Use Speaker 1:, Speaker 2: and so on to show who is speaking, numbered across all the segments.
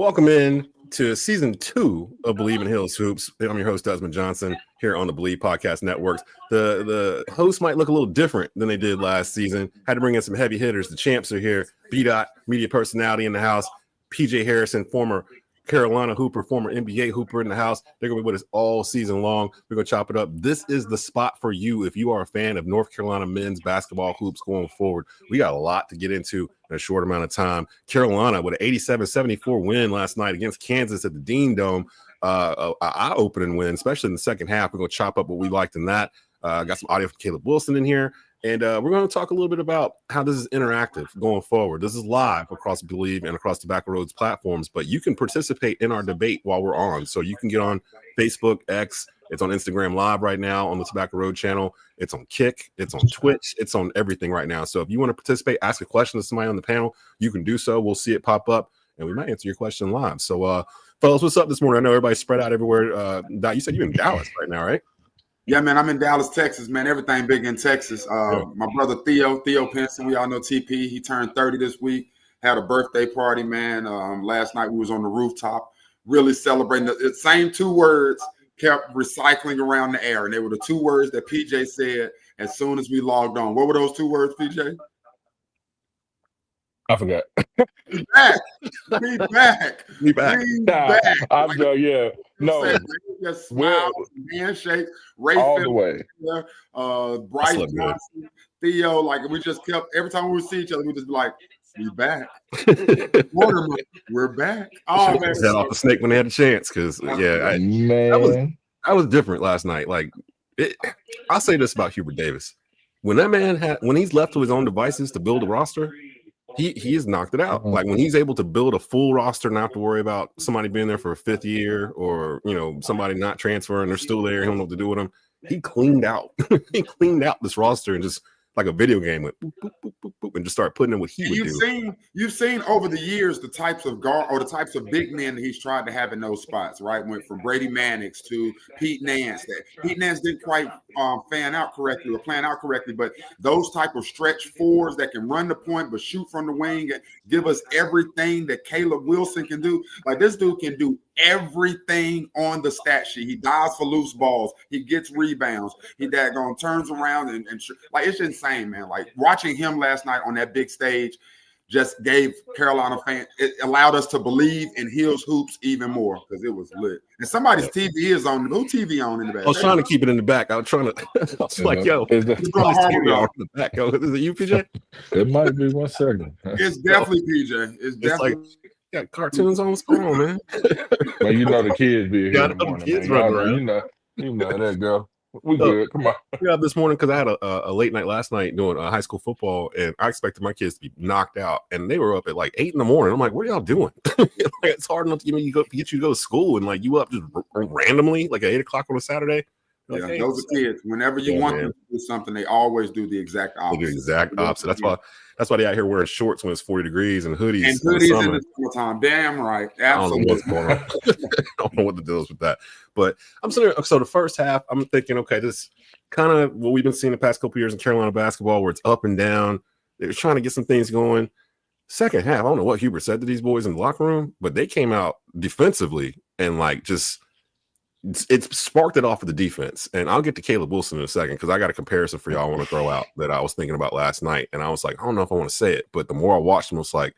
Speaker 1: Welcome in to season 2 of Bleav in Hills Hoops. I'm your host, Desmond Johnson, here on the Bleav Podcast Networks. The hosts might look a little different than they did last season. Had to bring in some heavy hitters. The champs are here. Dhat, media personality in the house. PJ Hairston, former Carolina Hooper, former NBA Hooper in the house. They're going to be with us all season long. We're going to chop it up. This is the spot for you if you are a fan of North Carolina men's basketball hoops going forward. We got a lot to get into in a short amount of time. Carolina with an 87-74 win last night against Kansas at the Dean Dome. An eye-opening win, especially in the second half. We're going to chop up what we liked in that. Got some audio from Caleb Wilson in here. And we're going to talk a little bit about how this is interactive going forward. This is live across Bleav and across Tobacco Road's platforms, but you can participate in our debate while we're on. So you can get on Facebook, X. It's on Instagram Live right now on the Tobacco Road channel. It's on Kick. It's on Twitch. It's on everything right now. So if you want to participate, ask a question to somebody on the panel, you can do so. We'll see it pop up, and we might answer your question live. So, fellas, what's up this morning? I know everybody's spread out everywhere. Dot, you said you're in Dallas right now, right?
Speaker 2: Yeah, man, I'm in Dallas, Texas, man. Everything big in Texas. My brother Theo Pinson, we all know TP. He turned 30 this week. Had a birthday party, man. Last night we was on the rooftop, really celebrating. The same two words kept recycling around the air, and they were the two words that PJ said as soon as we logged on. What were those two words, PJ?
Speaker 3: I forgot.
Speaker 2: Be back. Be back.
Speaker 1: Be back.
Speaker 2: Be back.
Speaker 3: I'm like, yeah. No.
Speaker 2: Just smiles, handshake, Ray
Speaker 3: all
Speaker 2: Phillips,
Speaker 3: the way.
Speaker 2: Bryce Johnson, Theo. Like we just kept every time we would see each other, we just be like, "We back, we're back."
Speaker 1: Oh man, head off the snake when they had a chance because
Speaker 3: man,
Speaker 1: that was different last night. Like I'll say this about Hubert Davis: when that man when he's left to his own devices to build a roster. He has knocked it out. Like when he's able to build a full roster, not have to worry about somebody being there for a fifth year or somebody not transferring, they're still there. He don't know what to do with them. He cleaned out. He cleaned out this roster and just like a video game went boop, boop, boop, boop, boop, and just start putting in what he would do.
Speaker 2: You've seen over the years the types of guard or the types of big men that he's tried to have in those spots, right? Went from Brady Mannix to Pete Nance. Pete Nance didn't quite plan out correctly, but those type of stretch fours that can run the point but shoot from the wing and give us everything that Caleb Wilson can do. Like this dude can do everything on the stat sheet. He dives for loose balls. He gets rebounds. He turns around and like it's insane, man. Like watching him last night on that big stage just gave Carolina fans, it allowed us to believe in Hills Hoops even more because it was lit. And somebody's TV is on. Who TV on in the back?
Speaker 1: I was trying to keep it in the back. I was trying to. I was like, yo,
Speaker 3: is
Speaker 1: TV on in the back. Yo, is it you, PJ?
Speaker 3: It might be 1 second.
Speaker 2: It's definitely PJ. It's definitely.
Speaker 1: Like, got cartoons on. What's going on, man?
Speaker 3: Well, the kids be here.
Speaker 1: The kids running around.
Speaker 3: You know that girl. We good. Come on.
Speaker 1: Yeah, this morning because I had a late night last night doing high school football, and I expected my kids to be knocked out, and they were up at like 8 in the morning. I'm like, what are y'all doing? Like, it's hard enough to get you to go to school, and like you up just randomly like at 8 o'clock on a Saturday.
Speaker 2: Like, hey, those are kids. Whenever you want them to do something, they always do the exact opposite.
Speaker 1: They do the exact opposite. That's why they out here wearing shorts when it's 40 degrees and hoodies.
Speaker 2: And hoodies in the summertime. Damn right. Absolutely.
Speaker 1: I don't know what's going on. I don't know what the deal is with that. But I'm sitting there, so the first half, I'm thinking, okay, this kind of what we've been seeing the past couple years in Carolina basketball, where it's up and down. They're trying to get some things going. Second half, I don't know what Hubert said to these boys in the locker room, but they came out defensively and like just. It sparked it off of the defense, and I'll get to Caleb Wilson in a second because I got a comparison for y'all I want to throw out that I was thinking about last night, and I was like, I don't know if I want to say it, but the more I watched him, I was like,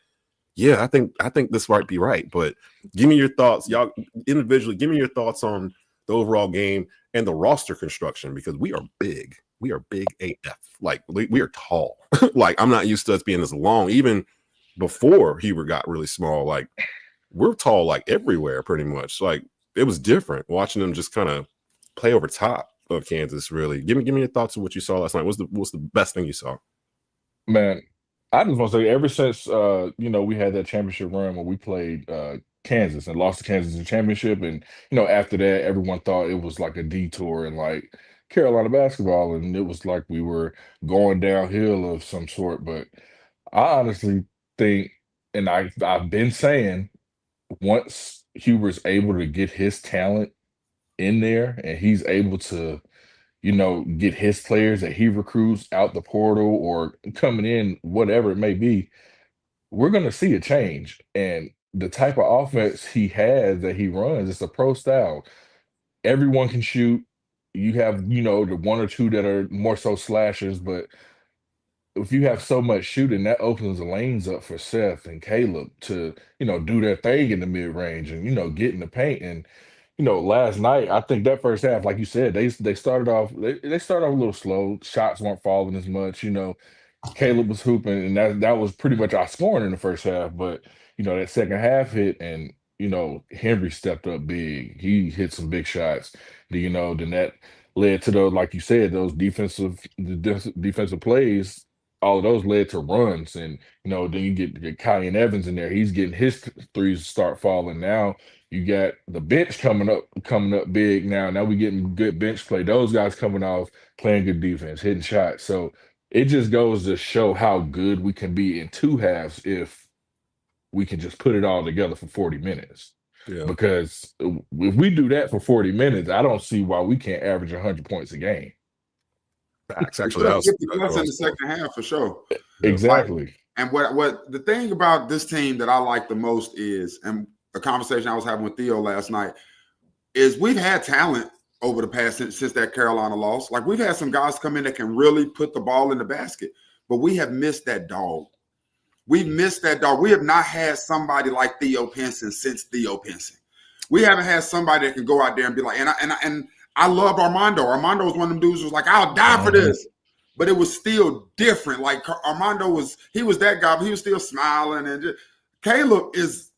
Speaker 1: yeah, I think this might be right. But give me your thoughts, y'all individually. Give me your thoughts on the overall game and the roster construction because we are big. We are big AF. Like we are tall. Like I'm not used to us being this long. Even before Hubert got really small, like we're tall like everywhere, pretty much. Like. It was different watching them just kind of play over top of Kansas. Really, give me your thoughts on what you saw last night. What's the best thing you saw?
Speaker 3: Man, I just want to say, ever since we had that championship run when we played Kansas and lost to Kansas in the championship, and after that, everyone thought it was like a detour in like Carolina basketball, and it was like we were going downhill of some sort. But I honestly think, and I've been saying, once Hubert's able to get his talent in there and he's able to, get his players that he recruits out the portal or coming in, whatever it may be, we're going to see a change. And the type of offense he has that he runs, it's a pro style. Everyone can shoot. You have, the one or two that are more so slashers, but if you have so much shooting, that opens the lanes up for Seth and Caleb to, do their thing in the mid range and, get in the paint. And, last night, I think that first half, like you said, they started off they started off a little slow. Shots weren't falling as much, Caleb was hooping, and that was pretty much our scoring in the first half. But that second half hit, and Henry stepped up big. He hit some big shots. Then that led to those, like you said, those defensive plays. All of those led to runs, and then you get Kyan Evans in there. He's getting his threes start falling. Now you got the bench coming up big. Now we getting good bench play. Those guys coming off playing good defense, hitting shots. So it just goes to show how good we can be in two halves if we can just put it all together for 40 minutes.
Speaker 1: Yeah.
Speaker 3: Because if we do that for 40 minutes, I don't see why we can't average 100 points a game.
Speaker 1: Facts. Actually, that was
Speaker 2: 50 plus in the second half for sure.
Speaker 3: Exactly.
Speaker 2: And what the thing about this team that I like the most is, and a conversation I was having with Theo last night, is we've had talent over the past since that Carolina loss. Like, we've had some guys come in that can really put the ball in the basket, but we have missed that dog. We've missed that dog. We have not had somebody like Theo Pinson since Theo Pinson. We haven't had somebody that can go out there and be like, and I loved Armando. Armando was one of them dudes who was like, I'll die for this. But it was still different. Like, Armando was that guy, but he was still smiling. And Caleb is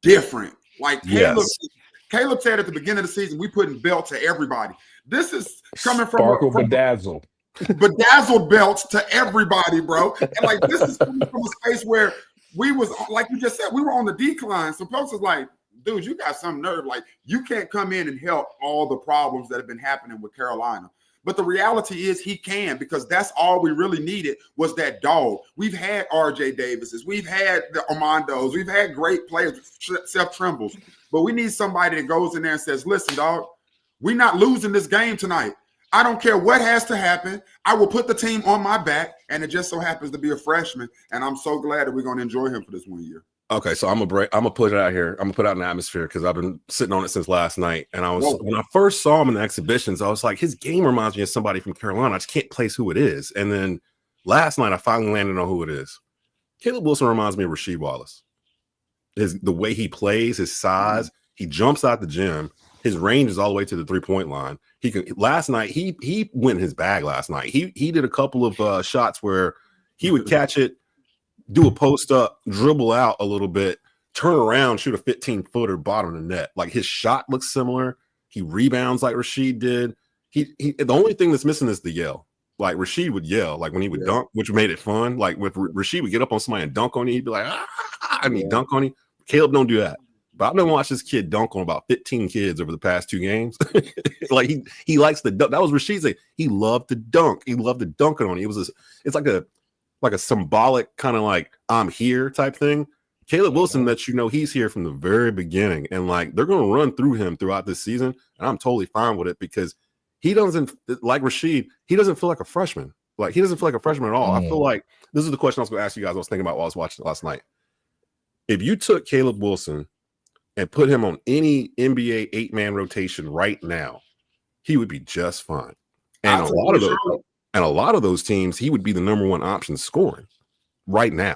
Speaker 2: different. Like, Caleb said at the beginning of the season, we putting belts to everybody. This is coming from
Speaker 3: bedazzle.
Speaker 2: Bedazzled belts to everybody, bro. And like, this is coming from a space where we was, like you just said, we were on the decline. So folks is like, dude, you got some nerve. Like, you can't come in and help all the problems that have been happening with Carolina. But the reality is he can, because that's all we really needed was that dog. We've had RJ Davises. We've had the Armandos. We've had great players, Seth Trimbles. But we need somebody that goes in there and says, listen, dog, we're not losing this game tonight. I don't care what has to happen. I will put the team on my back, and it just so happens to be a freshman. And I'm so glad that we're going to enjoy him for this 1 year.
Speaker 1: Okay, so I'm gonna put it out here. I'm gonna put out an atmosphere because I've been sitting on it since last night. And when I first saw him in the exhibitions, I was like, his game reminds me of somebody from Carolina. I just can't place who it is. And then last night, I finally landed on who it is. Caleb Wilson reminds me of Rasheed Wallace. The way he plays, his size, he jumps out the gym. His range is all the way to the 3-point line. Last night, he went in his bag last night. He did a couple of shots where he would catch it, do a post up, dribble out a little bit, turn around, shoot a 15-footer bottom of the net. Like, his shot looks similar. He rebounds like Rasheed did. The only thing that's missing is the yell. Like, Rasheed would yell, like when he would dunk, which made it fun. Like, with Rasheed would get up on somebody and dunk on you, he'd be like, he'd dunk on you. Caleb don't do that. But I've been watching this kid dunk on about 15 kids over the past 2 games. Like, he likes to dunk. That was Rasheed's thing. He loved to dunk. He loved to dunk on you. It's like a symbolic kind of like, I'm here type thing. Caleb Wilson lets he's here from the very beginning, and like, they're going to run through him throughout this season, and I'm totally fine with it because he doesn't, like Rasheed, he doesn't feel like a freshman. Like, he doesn't feel like a freshman at all. I feel like this is the question I was going to ask you guys. I was thinking about while I was watching last night. If you took Caleb Wilson and put him on any NBA 8-man rotation right now, he would be just fine. And a lot of those teams, he would be the number 1 option scoring right now.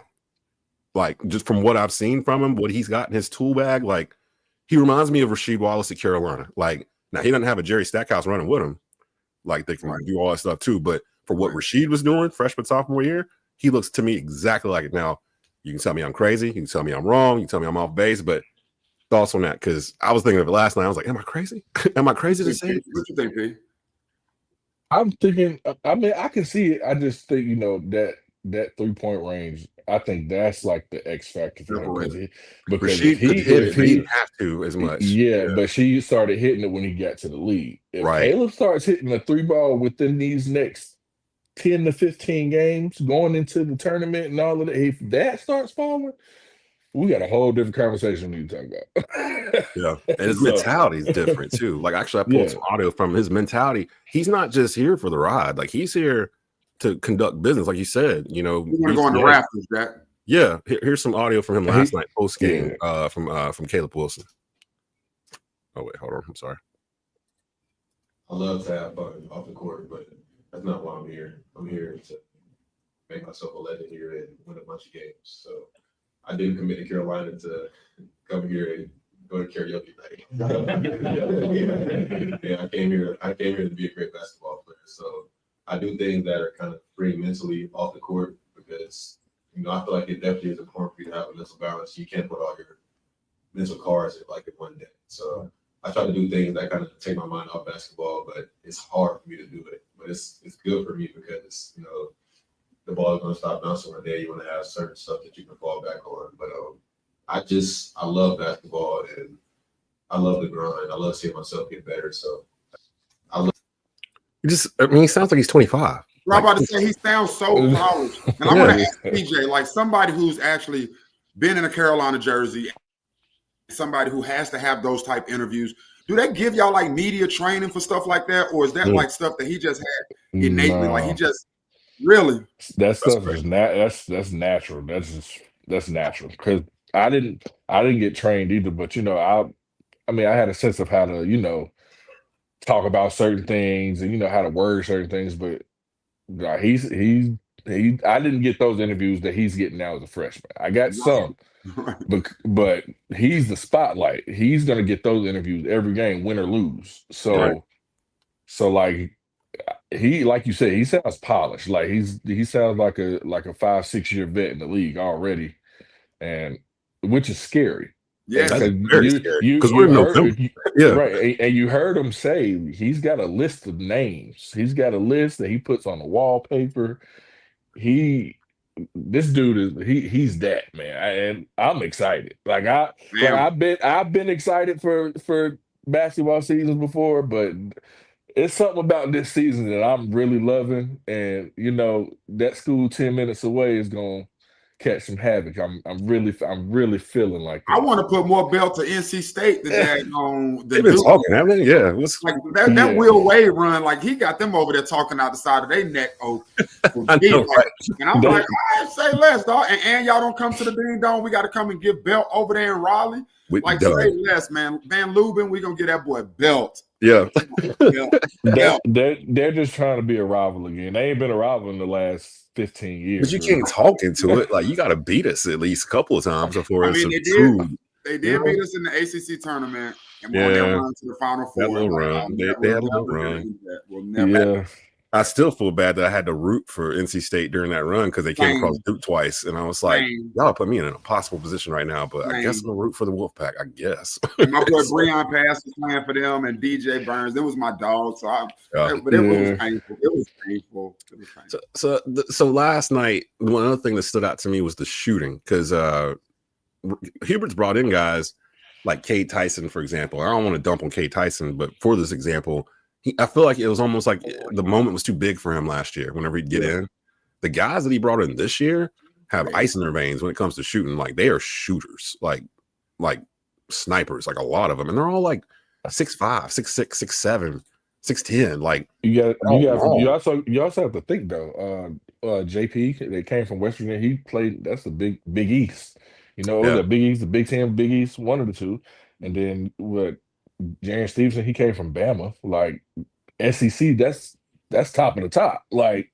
Speaker 1: Like, just from what I've seen from him, what he's got in his tool bag, like, he reminds me of Rasheed Wallace at Carolina. Like, now he doesn't have a Jerry Stackhouse running with him. Like, they can do all that stuff too. But for what Rasheed was doing freshman, sophomore year, he looks to me exactly like it. Now, you can tell me I'm crazy. You can tell me I'm wrong. You can tell me I'm off base. But thoughts on that? Because I was thinking of it last night. I was like, am I crazy? Am I crazy to say?
Speaker 2: What you think, P?
Speaker 3: I'm thinking, I mean, I can see it. I just think, that 3-point range, I think that's like the X factor for him. Because
Speaker 1: he
Speaker 3: didn't
Speaker 1: have to as much.
Speaker 3: Yeah, but she started hitting it when he got to the league. If Caleb starts hitting a 3-ball within these next 10 to 15 games, going into the tournament and all of that, if that starts falling, we got a whole different conversation we need to talk about.
Speaker 1: Yeah. And his mentality is different too. Like, actually, I pulled some audio from his mentality. He's not just here for the ride. Like, he's here to conduct business. Like you said,
Speaker 2: you want to go on the rafters, Jack.
Speaker 1: Yeah, here's some audio from him last night post game from Caleb Wilson. Oh wait, hold on. I'm sorry.
Speaker 4: I love to have fun off the court, but that's not why I'm here. I'm here to make myself a legend here and win a bunch of games. So I didn't commit to Carolina to come here and go to karaoke night. Yeah, I came here to be a great basketball player. So I do things that are kind of free mentally off the court because, you know, I feel like it definitely is important for you to have a mental balance. You can't put all your mental cards in one day. So I try to do things that kind of take my mind off basketball, but it's hard for me to do it. But it's good for me because, you know, the ball is going to stop bouncing one day. You want to have certain stuff that you can fall back on. But I love basketball and I love the grind. I love seeing myself get better. So
Speaker 1: he sounds like he's 25.
Speaker 2: I'm about to say he sounds so polished. And I want to ask PJ, like somebody who's actually been in a Carolina jersey, somebody who has to have those type interviews, do they give y'all like media training for stuff like that? Or is that like stuff that he just had innately? Like he just really
Speaker 3: that stuff is that's natural. That's natural. Because I didn't get trained either, but you know, I mean I had a sense of how to, you know, talk about certain things and you know how to word certain things, but I didn't get those interviews that he's getting now as a freshman. I got some, but he's the spotlight. He's gonna get those interviews every game, win or lose. So like he, like you said, he sounds polished. Like he sounds like a 5-6 year vet in the league already, and which is scary.
Speaker 2: Yeah,
Speaker 1: that's very scary. Because we're in November.
Speaker 3: Right. And you heard him say he's got a list of names. He's got a list that he puts on the wallpaper. This dude he's that man, and I'm excited. Like I've been excited for basketball seasons before, but it's something about this season that I'm really loving. And you know that school 10 minutes away is gonna catch some havoc. I'm really feeling like that.
Speaker 2: I want to put more belt to NC State than that on the
Speaker 1: They've been talking, haven't they? Yeah.
Speaker 2: Like that Will Wade run, like he got them over there talking out the side of their neck. And I'm like, I say less, dog. And y'all don't come to the Ding Dong. We got to come and give belt over there in Raleigh. Say less, man. Van Lubin, we gonna get that boy belt.
Speaker 1: Yeah.
Speaker 3: They're just trying to be a rival again. They ain't been a rival in the last 15 years.
Speaker 1: But you can't talk into it. Like you got to beat us at least a couple of times before
Speaker 2: they did beat us in the ACC tournament and won their run to the Final Four.
Speaker 1: That little run. They had a little run. I still feel bad that I had to root for NC State during that run because they came across Duke twice, and I was like, y'all put me in an impossible position right now. But I guess I'm gonna root for the Wolfpack. I guess.
Speaker 2: And my boy Breon Pass was playing for them, and DJ Burns. It was my dog. But it was painful. It was painful.
Speaker 1: So last night, one other thing that stood out to me was the shooting because Hubert's brought in guys like Cade Tyson, for example. I don't want to dump on Cade Tyson, but for this example. I feel like it was almost like the moment was too big for him last year. Whenever he'd get in, the guys that he brought in this year have ice in their veins when it comes to shooting. Like they are shooters, like snipers, like a lot of them, and they're all like 6'5", 6'6", 6'7", 6'10". Like
Speaker 3: you also have to think though. JP, they came from West Virginia. He played. That's the Big East. You know, the Big East, the Big Ten, Big East, one of the two, and then what? Jaron Stevenson, he came from Bama. Like SEC, that's top of the top. Like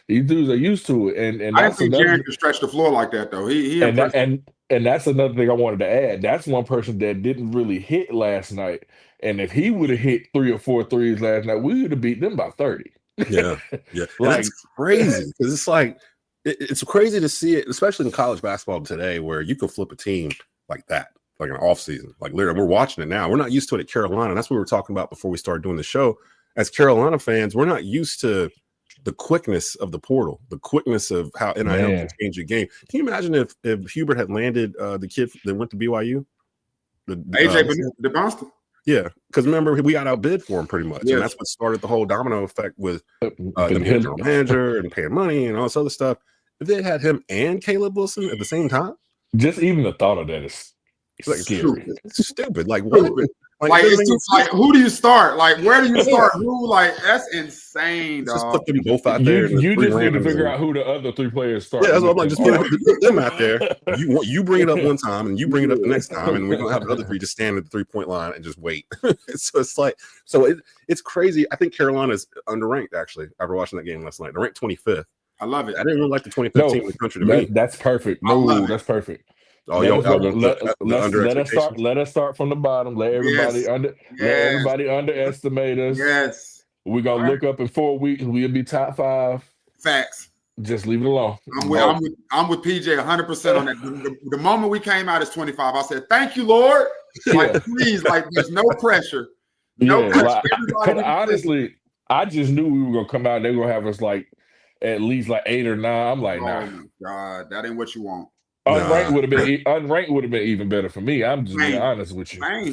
Speaker 3: these dudes are used to it. And
Speaker 2: I didn't think Jaron could stretch the floor like that though.
Speaker 3: And that's another thing I wanted to add. That's one person that didn't really hit last night. And if he would have hit 3 or 4 threes last night, we would have beat them by 30.
Speaker 1: Yeah. That's crazy because it's like it's crazy to see it, especially in college basketball today, where you can flip a team like that. Like an off season, like literally, we're watching it now. We're not used to it at Carolina. That's what we were talking about before we started doing the show. As Carolina fans, we're not used to the quickness of the portal, the quickness of how NIL can change a game. Can you imagine if Hubert had landed the kid that went to BYU,
Speaker 2: AJ DeBoston?
Speaker 1: Yeah, because remember we got outbid for him pretty much, and that's what started the whole domino effect with the general manager and paying money and all this other stuff. If they had him and Caleb Wilson at the same time,
Speaker 3: just even the thought of that is.
Speaker 1: Like stupid. Like what?
Speaker 2: Like,
Speaker 1: it doesn't
Speaker 2: it's
Speaker 1: make
Speaker 2: just like, who do you start? Like, where do you start? Who? Like, that's insane,
Speaker 1: just
Speaker 2: dog.
Speaker 1: put them both out there.
Speaker 3: You just need to figure out who the other 3 players start.
Speaker 1: Yeah, that's what I'm like. Just put them out there. You bring it up one time, and you bring it up the next time, and we're gonna have the other 3 just stand at the 3-point line and just wait. So it's like, it's crazy. I think Carolina's underranked actually. After watching that game last night, they're ranked 25th.
Speaker 2: I love it.
Speaker 1: I didn't really like the 25th team in the country to me.
Speaker 3: That's perfect. No, that's perfect.
Speaker 1: Oh,
Speaker 3: Let us start from the bottom. Let everybody underestimate us.
Speaker 2: Yes.
Speaker 3: We're gonna look up in 4 weeks. We'll be top 5.
Speaker 2: Facts.
Speaker 3: Just leave it alone.
Speaker 2: I'm with PJ 100% on that. The moment we came out as 25, I said, "Thank you, Lord." Like, please, like, there's no pressure. No pressure.
Speaker 3: Honestly, I just knew we were gonna come out. They're gonna have us like at least like 8 or 9. I'm like, nah.
Speaker 2: Oh my God, that ain't what you want.
Speaker 3: Unranked would have been even better for me. I'm just being honest with you.
Speaker 1: We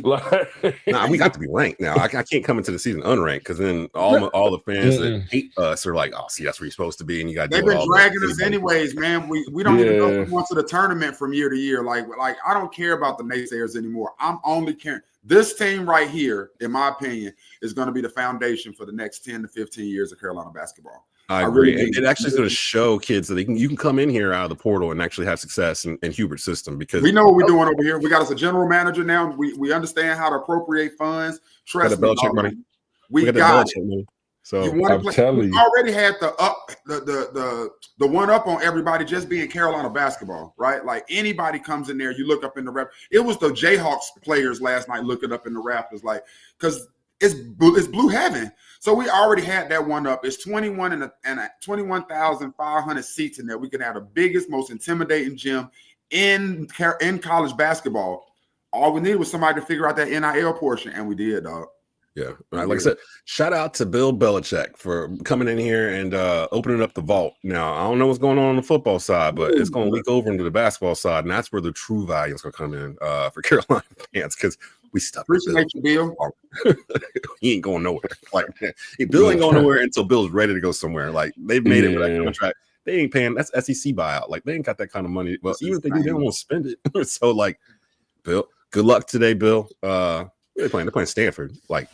Speaker 1: got to be ranked now. I can't come into the season unranked because then all the fans that hate us are like, "Oh, see, that's where you're supposed to be," and you got.
Speaker 2: They've been dragging us anyways, man. We don't even know who wants to the tournament from year to year. Like I don't care about the naysayers anymore. I'm only caring. This team right here, in my opinion, is going to be the foundation for the next 10 to 15 years of Carolina basketball.
Speaker 1: I agree. It actually is going to show kids that you can come in here out of the portal and actually have success in Hubert's system, because
Speaker 2: we know what we're doing over here. We got us a general manager now. We understand how to approciate funds. Trust me, we got it.
Speaker 1: So
Speaker 3: I'm telling you,
Speaker 2: we already had the one up on everybody just being Carolina basketball, right? Like, anybody comes in there, you look up in the rap. It was the Jayhawks players last night looking up in the Raptors, like, because it's blue heaven. So we already had that one up. It's 21,500 seats in there. We can have the biggest, most intimidating gym in college basketball. All we needed was somebody to figure out that NIL portion, and we did, dog.
Speaker 1: Yeah, like I said, shout out to Bill Belichick for coming in here and opening up the vault. Now, I don't know what's going on the football side, but it's going to leak over into the basketball side, and that's where the true value is going to come in for Carolina fans, because we stuck with
Speaker 2: Bill.
Speaker 1: He ain't going nowhere. Like, Bill ain't going nowhere until Bill's ready to go somewhere. Like, they've made it with that contract. They ain't paying. That's SEC buyout. Like, they ain't got that kind of money. Well, even if they do, they don't want to spend it. So, like, Bill, good luck today, Bill. They're playing Stanford. Like,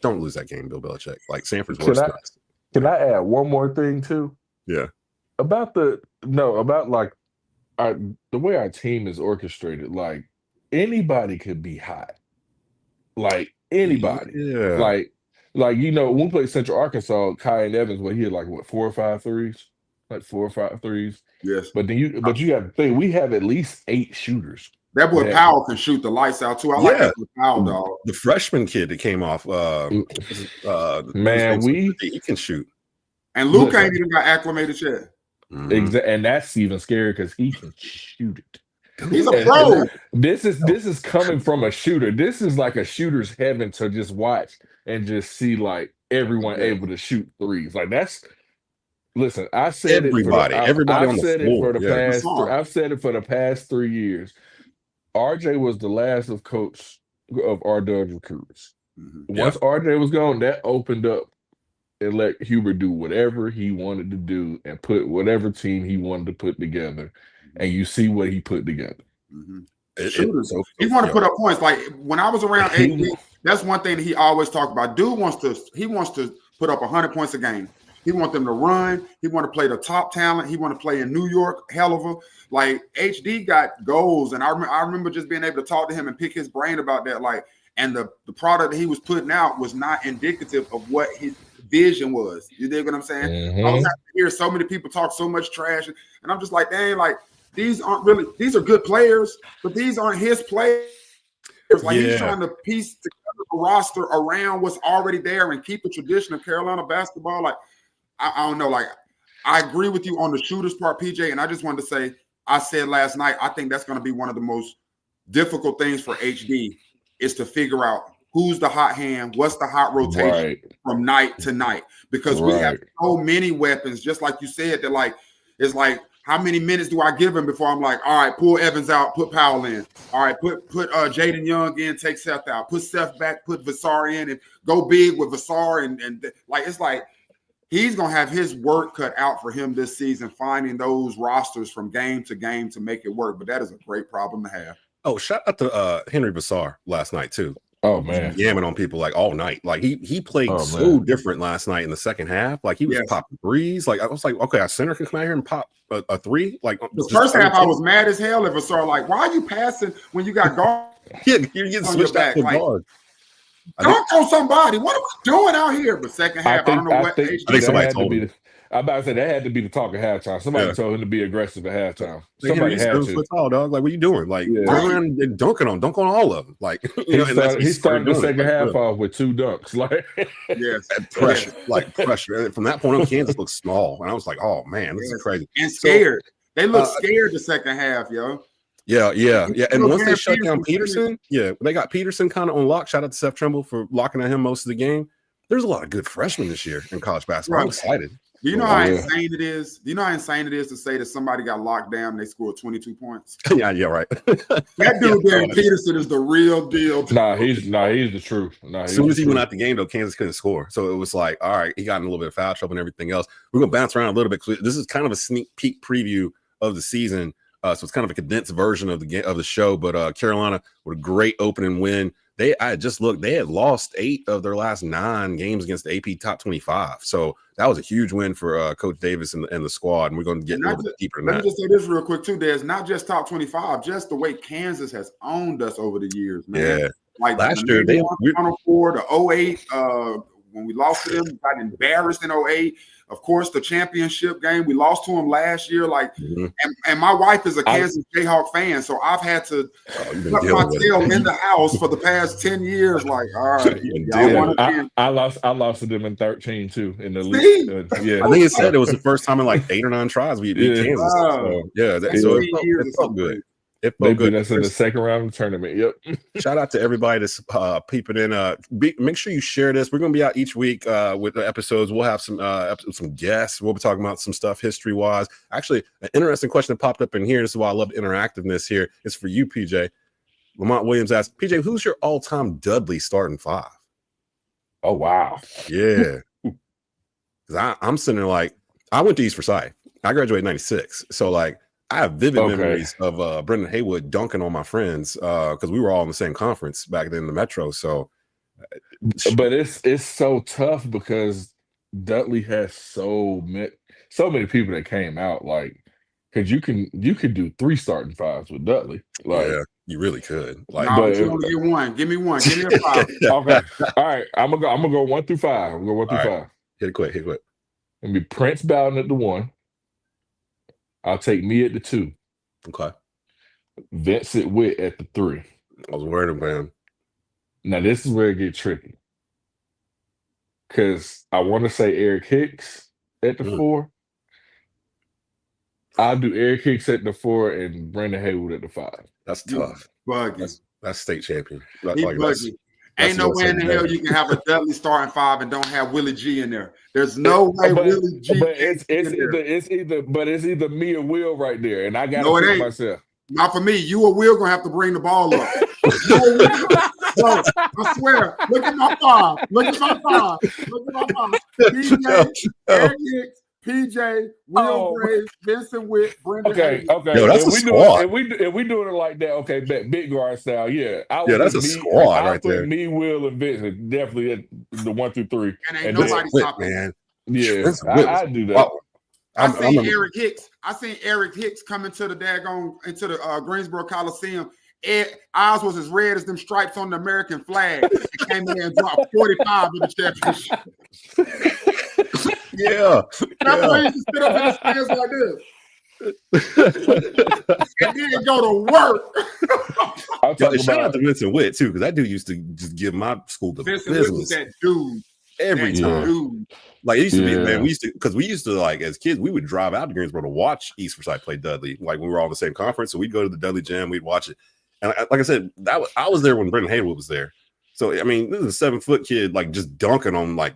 Speaker 1: don't lose that game, Bill Belichick. Like, Stanford's worse than us.
Speaker 3: Can I add one more thing too?
Speaker 1: Yeah.
Speaker 3: About the way our team is orchestrated. Like, anybody could be hot. Like, anybody.
Speaker 1: Yeah.
Speaker 3: Like when we played Central Arkansas, Kai and Evans, he had 4 or 5 threes? Like 4 or 5 threes.
Speaker 2: Yes.
Speaker 3: But you have to think, we have at least 8 shooters.
Speaker 2: That boy Powell can shoot the lights out too. I like that Powell, dog.
Speaker 1: The freshman kid that came off,
Speaker 3: man,
Speaker 1: he can shoot.
Speaker 2: And Luke ain't even got acclimated yet.
Speaker 3: Exactly, and that's even scary because he can shoot it.
Speaker 2: He's a pro.
Speaker 3: This is coming from a shooter. This is like a shooter's heaven to just watch and just see like everyone able to shoot threes. Like, that's. Listen, I said
Speaker 1: everybody on the floor.
Speaker 3: I've said it for the past 3 years. RJ was the last of RW's recruits. Once RJ was gone, that opened up and let Hubert do whatever he wanted to do and put whatever team he wanted to put together. And you see what he put together.
Speaker 2: He want to put up points. Like, when I was around AD, that's one thing that he always talked about. Dude wants to put up 100 points a game. He wants them to run. He want to play the top talent. He want to play in New York. Hell of a, like, HD got goals, and I remember just being able to talk to him and pick his brain about that. Like, and the product that he was putting out was not indicative of what his vision was. You dig what I'm saying? I was having to hear so many people talk so much trash, and I'm just like, dang, like, these are good players, but these aren't his players. Like, he's trying to piece together a roster around what's already there and keep the tradition of Carolina basketball. Like, I don't know. Like, I agree with you on the shooters part, PJ. And I just wanted to say, I said last night, I think that's going to be one of the most difficult things for HD is to figure out who's the hot hand, what's the hot rotation from night to night. Because we have so many weapons, just like you said, that like, it's like, how many minutes do I give him before I'm like, all right, pull Evans out, put Powell in. All right, put Jaden Young in, take Seth out. Put Seth back, put Vassar in, and go big with Vassar. And like, it's like, he's going to have his work cut out for him this season, finding those rosters from game to game to make it work. But that is a great problem to have.
Speaker 1: Oh, shout out to Henry Vassar last night, too.
Speaker 3: Oh man,
Speaker 1: yamming on people like all night. Like he played so
Speaker 3: man.
Speaker 1: different last night in the second half. Like he was
Speaker 2: Yes.
Speaker 1: popping threes. Like I was like, okay, a center can come out here and pop a three. Like
Speaker 2: The first half, I was mad as hell. If it started like, why are you passing when you got guard?
Speaker 1: Yeah, you're getting
Speaker 2: on
Speaker 1: switched
Speaker 2: your
Speaker 1: out to
Speaker 2: back, like,
Speaker 1: guard.
Speaker 2: Dunk on somebody. What are we doing out here? But second half, I don't know what.
Speaker 1: I think somebody told him.
Speaker 3: I'm about to say that had to be the talk at halftime. Somebody told him to be aggressive at halftime. Somebody had to.
Speaker 1: 7 foot tall, dog. Like, what are you doing? Like, turn around and dunk on all of them. Like,
Speaker 3: he started the second half off with 2 dunks. Like,
Speaker 2: yes,
Speaker 1: pressure, like pressure. And from that point on, Kansas looked small, and I was like, oh man, this is crazy
Speaker 2: and scared. They looked scared the second half, yo.
Speaker 1: Yeah. And once they shut down Peterson, they got Peterson kind of on lock. Shout out to Seth Trimble for locking at him most of the game. There's a lot of good freshmen this year in college basketball. I'm excited.
Speaker 2: Do you know how insane it is? Do you know how insane it is to say that somebody got locked down and they scored 22 points?
Speaker 1: Yeah, right.
Speaker 2: That dude there, Peterson, is the real deal.
Speaker 3: He's the truth.
Speaker 1: As soon as he went out the game, though, Kansas couldn't score. So it was like, all right, he got in a little bit of foul trouble and everything else. We're gonna bounce around a little bit. This is kind of a sneak peek preview of the season. So it's kind of a condensed version of the show. But Carolina with a great opening win. They had lost 8 of their last 9 games against the AP top 25. So that was a huge win for Coach Davis and the squad. And we're going to get a little bit deeper in that.
Speaker 2: Let me just say this real quick, too. There's not just top 25, just the way Kansas has owned us over the years, man.
Speaker 1: Yeah.
Speaker 2: Like
Speaker 1: last year, they
Speaker 2: Final Four, the 08, when we lost to them, we got embarrassed in 08. Of course, the championship game, we lost to them last year. Like, and my wife is a Kansas Jayhawk fan, so I've had to put my tail in the house for the past 10 years. Like, all right,
Speaker 3: I lost to them in 13 too in the league.
Speaker 1: I think it said it was the first time in like 8 or 9 tries we beat Kansas. So it felt good.
Speaker 3: They beat us in the second round of the tournament. Yep.
Speaker 1: Shout out to everybody that's peeping in. Make sure you share this. We're going to be out each week with the episodes. We'll have some guests. We'll be talking about some stuff history-wise. Actually, an interesting question that popped up in here. This is why I love the interactiveness here. It's for you, PJ. Lamont Williams asked, PJ, who's your all-time Dudley starting 5?
Speaker 3: Oh, wow.
Speaker 1: Yeah. Because I'm sitting there like, I went to East Forsyth. I graduated in 96. So, like, I have vivid memories of Brendan Haywood dunking on my friends because we were all in the same conference back then in the Metro. So,
Speaker 3: but it's so tough because Dudley has so many people that came out. Like, because you could do 3 starting 5s with Dudley. Like,
Speaker 1: yeah, you really could. Like,
Speaker 2: but you only get one. Give me one. Give me a 5.
Speaker 3: Okay, all right. I'm gonna go 1 through 5. I'm gonna go 1 through 5.
Speaker 1: Hit it quick.
Speaker 3: And be Prince Bowden at the 1. I'll take me at the 2.
Speaker 1: Okay.
Speaker 3: Vincent Witt at the 3.
Speaker 1: I was worried about him.
Speaker 3: Now this is where it gets tricky. Because I want to say Eric Hicks at the 4. I'll do Eric Hicks at the 4 and Brendan Haywood at the 5.
Speaker 1: That's tough.
Speaker 2: Buggy.
Speaker 1: That's state champion.
Speaker 2: Buggy. Ain't no way in the hell you can have a Dudley starting 5 and don't have Willie G in there. There's no way Willie G.
Speaker 3: But it's either me or Will right there, and I got to pick myself.
Speaker 2: Not for me. You or Will gonna have to bring the ball up. No, I swear. Look at my 5. PJ, Eric Hicks, PJ, Will Graves, Vincent Witt, Brendan.
Speaker 3: Okay.
Speaker 1: Yo, that's a squad.
Speaker 3: If we doing it like that, okay, big guard style, yeah.
Speaker 1: That's a squad right there.
Speaker 3: Me, Will, and Vincent definitely at the 1 through 3.
Speaker 2: And ain't nobody stopping,
Speaker 3: man. Yeah, I do that.
Speaker 1: Wow.
Speaker 2: I seen Eric Hicks come into the Greensboro Coliseum. Eyes was as red as them stripes on the American flag. He came in and dropped 45 in the championship.
Speaker 1: Yeah.
Speaker 2: That's why he used to sit up in his stands like this. And then go to work.
Speaker 1: Shout out to Vincent Witt, too, because that dude used to just give my school the
Speaker 2: Vincent
Speaker 1: business.
Speaker 2: Witt was that dude.
Speaker 1: Every time.
Speaker 2: Dude.
Speaker 1: Like, it used to be, man, we used to, like, as kids, we would drive out to Greensboro to watch East Forsyth play Dudley. Like, we were all in the same conference, so we'd go to the Dudley Gym, we'd watch it. And like I said, I was there when Brendan Haywood was there. So, I mean, this is a 7-foot kid, like, just dunking on, like,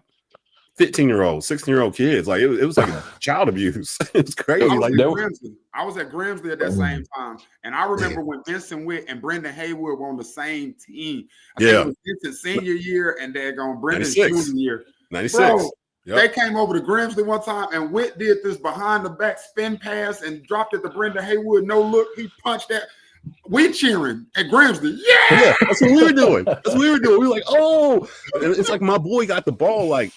Speaker 1: 15-year-old, 16-year-old kids. Like, it was like child abuse. It was crazy.
Speaker 2: I was at Grimsley at that same time. And I remember when Vincent Witt and Brendan Haywood were on the same team. I think it was Vincent's senior year and they're going Brendan's junior year.
Speaker 1: 96.
Speaker 2: Bro, they came over to Grimsley one time and Witt did this behind the back spin pass and dropped it to Brendan Haywood. No look. He punched that. We cheering at Grimsley.
Speaker 1: Yeah,
Speaker 2: Yeah.
Speaker 1: that's what we were doing. That's what we were doing. We were like, oh, and it's like my boy got the ball. Like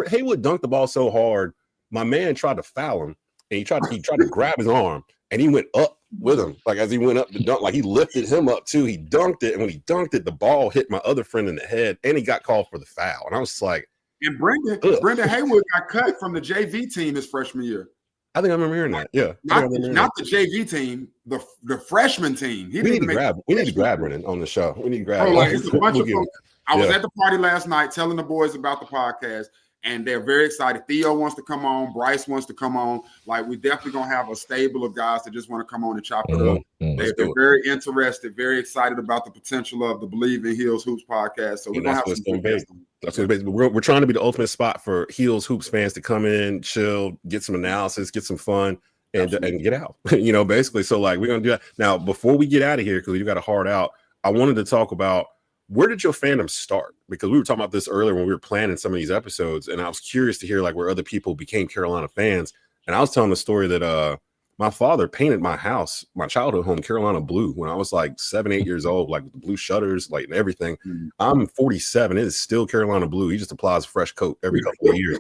Speaker 1: Haywood dunked the ball so hard, my man tried to foul him, and he tried to grab his arm, and he went up with him. Like as he went up to dunk, like he lifted him up too. He dunked it, and when he dunked it, the ball hit my other friend in the head, and he got called for the foul. And I was like,
Speaker 2: and Brenda Haywood got cut from the JV team his freshman year.
Speaker 1: I think I remember hearing that. Yeah,
Speaker 2: not the JV team, the freshman team.
Speaker 1: We need to grab Brennan on the show. We need to grab.
Speaker 2: It's a bunch of folks. I was at the party last night telling the boys about the podcast, and they're very excited. Theo wants to come on. Bryce wants to come on. Like, we're definitely going to have a stable of guys that just want to come on and chop it up. They're very interested, very excited about the potential of the Bleav in Heels Hoops podcast. So we're going to have some big.
Speaker 1: That's what basically we're trying to be the ultimate spot for Heels Hoops fans to come in, chill, get some analysis, get some fun, and get out. Basically. So like we're gonna do that now. Before we get out of here, because you got a hard out, I wanted to talk about where did your fandom start? Because we were talking about this earlier when we were planning some of these episodes, and I was curious to hear like where other people became Carolina fans. And I was telling the story that my father painted my house, my childhood home, Carolina blue, when I was like 7, 8 years old, like with the blue shutters, like and everything. I'm 47. It is still Carolina blue. He just applies a fresh coat every couple of years.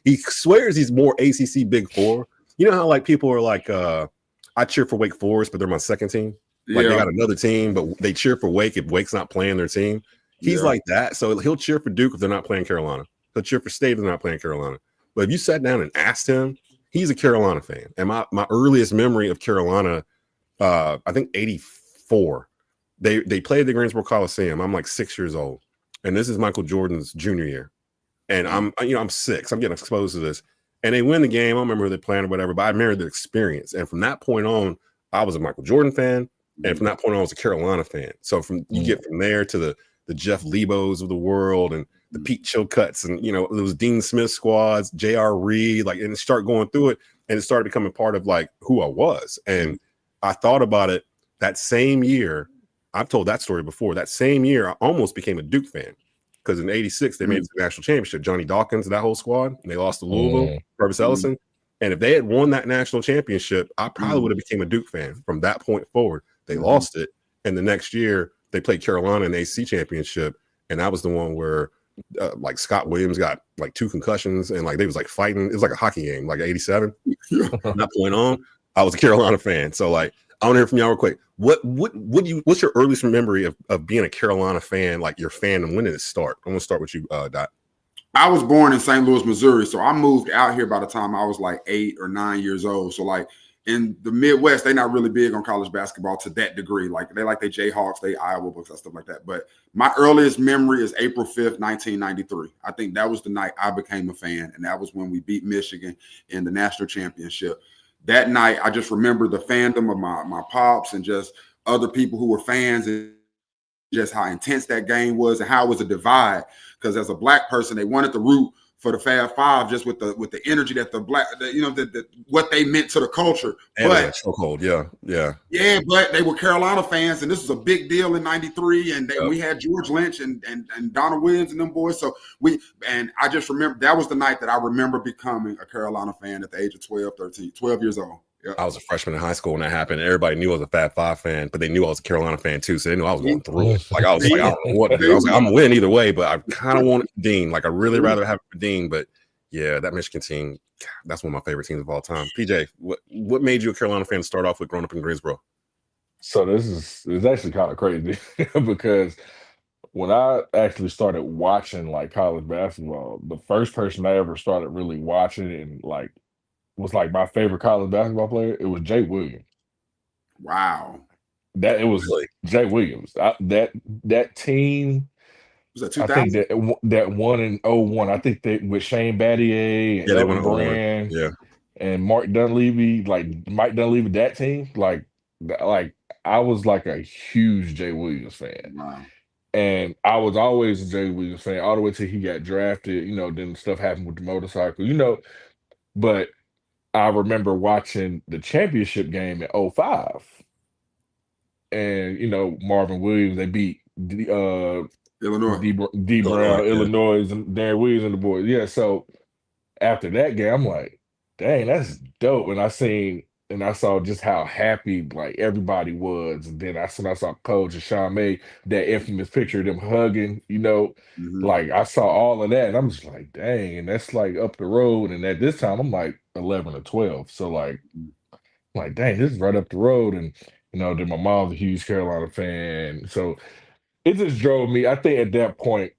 Speaker 1: He swears he's more ACC Big Four. You know how like people are like, I cheer for Wake Forest, but they're my second team. Like they got another team, but they cheer for Wake if Wake's not playing their team. He's like that. So he'll cheer for Duke if they're not playing Carolina. He'll cheer for State if they're not playing Carolina. But if you sat down and asked him, he's a Carolina fan. And my earliest memory of Carolina, I think 84, they played the Greensboro Coliseum. I'm like 6 years old. And this is Michael Jordan's junior year. And I'm 6. I'm getting exposed to this. And they win the game. I don't remember who they playing or whatever, but I remember the experience. And from that point on, I was a Michael Jordan fan. And from that point on, I was a Carolina fan. So you get from there to the Jeff Lebos of the world and the Pete Chilcutts and, those Dean Smith squads, J.R. Reed, and start going through it. And it started becoming part of like who I was. And I thought about it that same year. I've told that story before. That same year, I almost became a Duke fan because in '86, they made it to the national championship. Johnny Dawkins, that whole squad, and they lost to Louisville, Purvis Ellison. And if they had won that national championship, I probably would have became a Duke fan from that point forward. They lost it. And the next year, they played Carolina in the ACC championship. And that was the one where like Scott Williams got like 2 concussions and like they was like fighting. It was like a hockey game, like '87. From that point on, I was a Carolina fan. So like I want to hear from y'all real quick. What's your earliest memory of being a Carolina fan, like your fandom? When did it start? I'm gonna start with you, Dot.
Speaker 2: I was born in St. Louis, Missouri. So I moved out here by the time I was like 8 or 9 years old. So like in the Midwest, they're not really big on college basketball to that degree. Like they like their Jayhawks, they Iowa books, and stuff like that. But my earliest memory is April 5th, 1993. I think that was the night I became a fan. And that was when we beat Michigan in the national championship. That night, I just remember the fandom of my pops and just other people who were fans and just how intense that game was and how it was a divide. Because as a black person, they wanted to root for the Fab Five just with the energy that what they meant to the culture. But
Speaker 1: so cold, yeah.
Speaker 2: But they were Carolina fans, and this was a big deal in '93. And we had George Lynch and Donald Williams and them boys. So I just remember that was the night that I remember becoming a Carolina fan at the age of 12 years old. Yep.
Speaker 1: I was a freshman in high school when that happened. Everybody knew I was a Fab Five fan, but they knew I was a Carolina fan too. So they knew I was going through it. Like I was like, I don't know what to do. I was like, I'm gonna win either way, but I kind of want it for Dean. Like I really rather have it for Dean. But yeah, that Michigan team, that's one of my favorite teams of all time. PJ, what made you a Carolina fan to start off with growing up in Greensboro?
Speaker 3: So it's actually kind of crazy because when I actually started watching like college basketball, the first person I ever started really watching and like was like my favorite college basketball player, it was Jay Williams.
Speaker 2: Wow.
Speaker 3: It was really? Jay Williams. That team,
Speaker 2: was that 2000?
Speaker 3: I think that won in 01. I think they with Shane Battier and Elton Brand and Mark Dunleavy, like Mike Dunleavy, that team, like I was like a huge Jay Williams fan.
Speaker 2: Wow.
Speaker 3: And I was always a Jay Williams fan all the way till he got drafted. Then stuff happened with the motorcycle, but I remember watching the championship game in 05. And, Marvin Williams, they beat
Speaker 2: Illinois.
Speaker 3: D Brown, Illinois, and Darren Williams and the boys. Yeah, so after that game, I'm like, dang, that's dope. And I seen and I saw just how happy like everybody was. And then when I saw Coach and Sean May, that infamous picture of them hugging,
Speaker 2: Mhm.
Speaker 3: like I saw all of that, and I'm just like, dang, and that's like up the road. And at this time, I'm like 11 or 12, so like dang, this is right up the road. And then my mom's a huge Carolina fan, so it just drove me. I think at that point,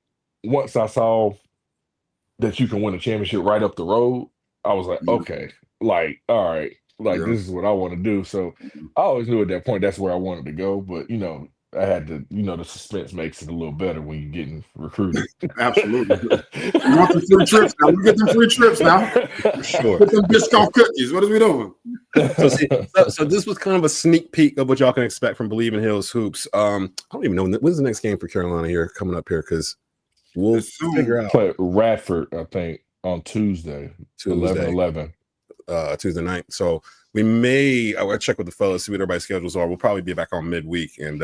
Speaker 3: once I saw that you can win a championship right up the road, I was like,
Speaker 2: Yeah.
Speaker 3: okay, like, all right, like
Speaker 2: Yeah.
Speaker 3: this is what I want to do. So I always knew at that point that's where I wanted to go. But I had to, the suspense makes it a little better when you're getting recruited.
Speaker 2: Absolutely. We want some free trips now. We get them free trips now.
Speaker 1: For sure.
Speaker 2: Get them discount cookies. What are we doing?
Speaker 1: So this was kind of a sneak peek of what y'all can expect from Bleav in Hills Hoops. I don't even know when's the next game for Carolina here coming up here, because we'll figure out.
Speaker 3: Play Radford, I think, on Tuesday. 11/11.
Speaker 1: Tuesday night. So we may, I will check with the fellas, see what everybody's schedules are. We'll probably be back on midweek, and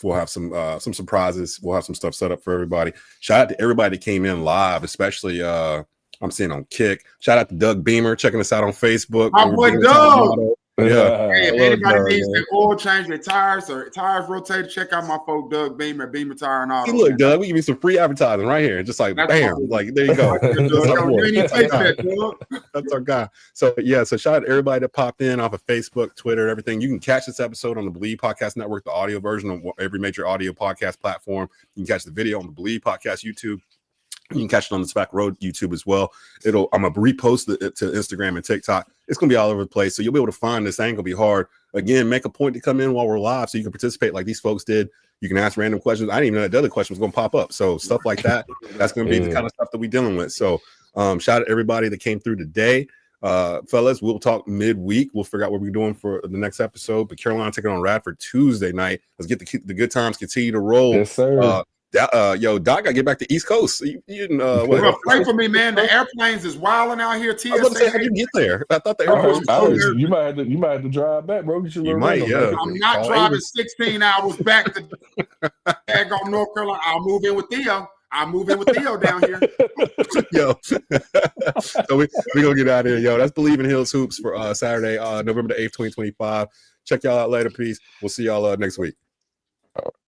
Speaker 1: we'll have some surprises. We'll have some stuff set up for everybody. Shout out to everybody that came in live, especially I'm seeing on Kick. Shout out to Doug Beamer checking us out on Facebook.
Speaker 2: My boy Doug.
Speaker 3: Yeah.
Speaker 2: Hey, if anybody needs their oil change, their tires or tires rotated, check out my folk Doug Beamer, Beamer Tire and Auto.
Speaker 1: Hey, look, Doug, we give you some free advertising right here. Just like,
Speaker 2: That's
Speaker 1: bam,
Speaker 2: awesome.
Speaker 1: like, there you go. That's our guy. So, yeah, so shout out to everybody that popped in off of Facebook, Twitter, everything. You can catch this episode on the Bleav Podcast Network, the audio version of every major audio podcast platform. You can catch the video on the Bleav Podcast YouTube. You can catch it on the SPAC Road YouTube as well. I'm gonna repost it to Instagram and TikTok. It's gonna be all over the place, so you'll be able to find this. Ain't gonna be hard. Again, make a point to come in while we're live, so you can participate like these folks did. You can ask random questions. I didn't even know that the other question was gonna pop up. So stuff like that. That's gonna be the kind of stuff that we're dealing with. So shout out to everybody that came through today. Fellas, we'll talk midweek. We'll figure out what we're doing for the next episode. But Carolina taking on Radford Tuesday night. Let's get the good times continue to roll.
Speaker 3: Yes, sir.
Speaker 1: Yo, Doc, got to get back to East Coast. You didn't.
Speaker 2: Pray for me, man. The airplanes is wilding out here. TSA.
Speaker 1: I was going to say, how'd you get there? I thought the airport was
Speaker 3: you might have to drive back, bro.
Speaker 1: You might, yeah.
Speaker 2: I'm not driving 16 hours back to Daggone North Carolina. I'll move in with Theo. Down here.
Speaker 1: Yo. So we're going to get out of here. Yo, that's Bleav in Hills Hoops for Saturday, November the 8th, 2025. Check y'all out later, peace. We'll see y'all next week.